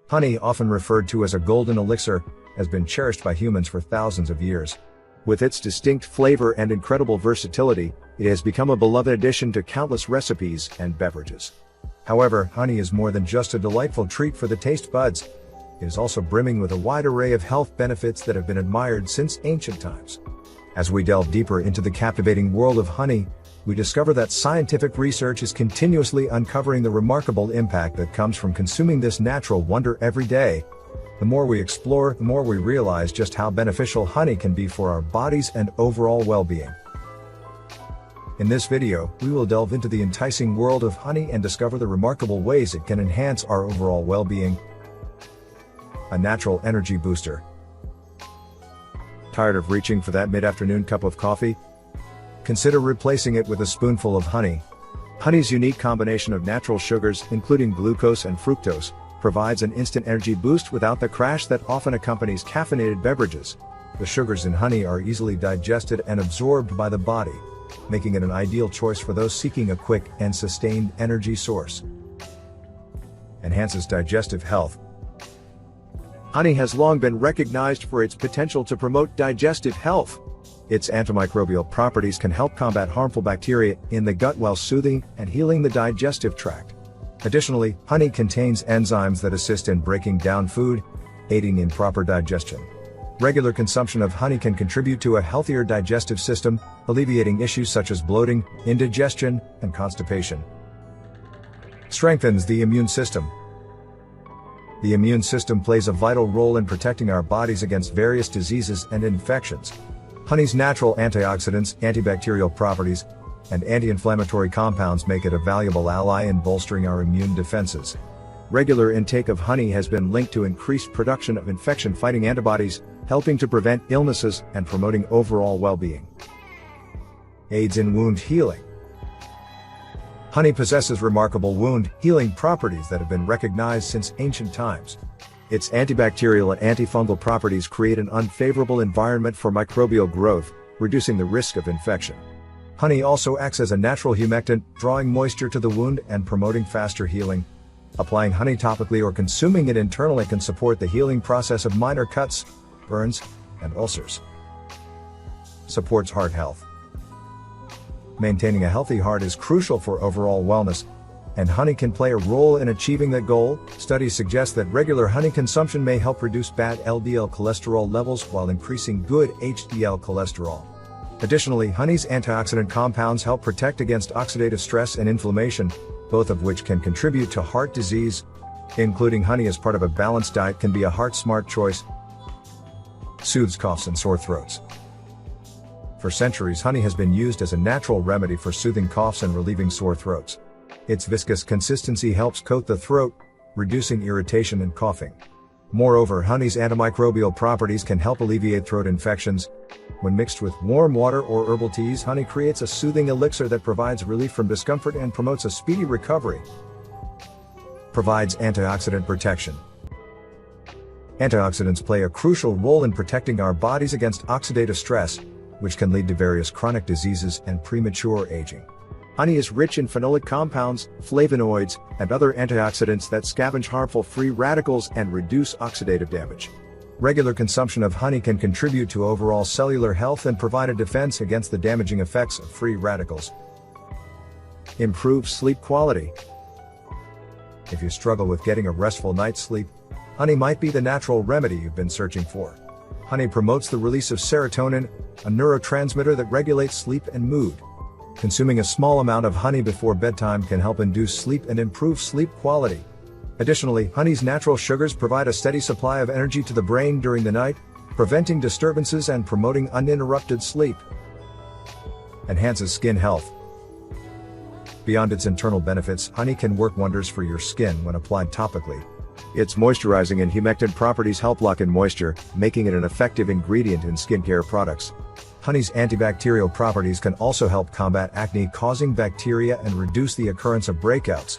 Honey, often referred to as a golden elixir, has been cherished by humans for thousands of years. With its distinct flavor and incredible versatility, it has become a beloved addition to countless recipes and beverages. However, honey is more than just a delightful treat for the taste buds. It is also brimming with a wide array of health benefits that have been admired since ancient times. As we delve deeper into the captivating world of honey, we discover that scientific research is continuously uncovering the remarkable impact that comes from consuming this natural wonder every day. The more we explore, the more we realize just how beneficial honey can be for our bodies and overall well-being. In this video, we will delve into the enticing world of honey and discover the remarkable ways it can enhance our overall well-being. A natural energy booster. Tired of reaching for that mid-afternoon cup of coffee? Consider replacing it with a spoonful of honey. Honey's unique combination of natural sugars, including glucose and fructose, provides an instant energy boost without the crash that often accompanies caffeinated beverages. The sugars in honey are easily digested and absorbed by the body, making it an ideal choice for those seeking a quick and sustained energy source. Enhances digestive health. Honey has long been recognized for its potential to promote digestive health. Its antimicrobial properties can help combat harmful bacteria in the gut while soothing and healing the digestive tract. Additionally, honey contains enzymes that assist in breaking down food, aiding in proper digestion. Regular consumption of honey can contribute to a healthier digestive system, alleviating issues such as bloating, indigestion, and constipation. Strengthens the immune system. The immune system plays a vital role in protecting our bodies against various diseases and infections. Honey's natural antioxidants, antibacterial properties, and anti-inflammatory compounds make it a valuable ally in bolstering our immune defenses. Regular intake of honey has been linked to increased production of infection-fighting antibodies, helping to prevent illnesses and promoting overall well-being. Aids in wound healing. Honey possesses remarkable wound healing properties that have been recognized since ancient times. Its antibacterial and antifungal properties create an unfavorable environment for microbial growth, reducing the risk of infection. Honey also acts as a natural humectant, drawing moisture to the wound and promoting faster healing. Applying honey topically or consuming it internally can support the healing process of minor cuts, burns, and ulcers. Supports heart health. Maintaining a healthy heart is crucial for overall wellness, and honey can play a role in achieving that goal. Studies suggest that regular honey consumption may help reduce bad LDL cholesterol levels while increasing good HDL cholesterol. Additionally, honey's antioxidant compounds help protect against oxidative stress and inflammation, both of which can contribute to heart disease. Including honey as part of a balanced diet can be a heart-smart choice. Soothes coughs and sore throats. For centuries, honey has been used as a natural remedy for soothing coughs and relieving sore throats. Its viscous consistency helps coat the throat, reducing irritation and coughing. Moreover, honey's antimicrobial properties can help alleviate throat infections. When mixed with warm water or herbal teas, honey creates a soothing elixir that provides relief from discomfort and promotes a speedy recovery. Provides antioxidant protection. Antioxidants play a crucial role in protecting our bodies against oxidative stress, which can lead to various chronic diseases and premature aging. Honey is rich in phenolic compounds, flavonoids, and other antioxidants that scavenge harmful free radicals and reduce oxidative damage. Regular consumption of honey can contribute to overall cellular health and provide a defense against the damaging effects of free radicals. Improves sleep quality. If you struggle with getting a restful night's sleep, honey might be the natural remedy you've been searching for. Honey promotes the release of serotonin, a neurotransmitter that regulates sleep and mood. Consuming a small amount of honey before bedtime can help induce sleep and improve sleep quality. Additionally, honey's natural sugars provide a steady supply of energy to the brain during the night, preventing disturbances and promoting uninterrupted sleep. Enhances skin health. Beyond its internal benefits, honey can work wonders for your skin when applied topically. Its moisturizing and humectant properties help lock in moisture, making it an effective ingredient in skincare products. Honey's antibacterial properties can also help combat acne-causing bacteria and reduce the occurrence of breakouts,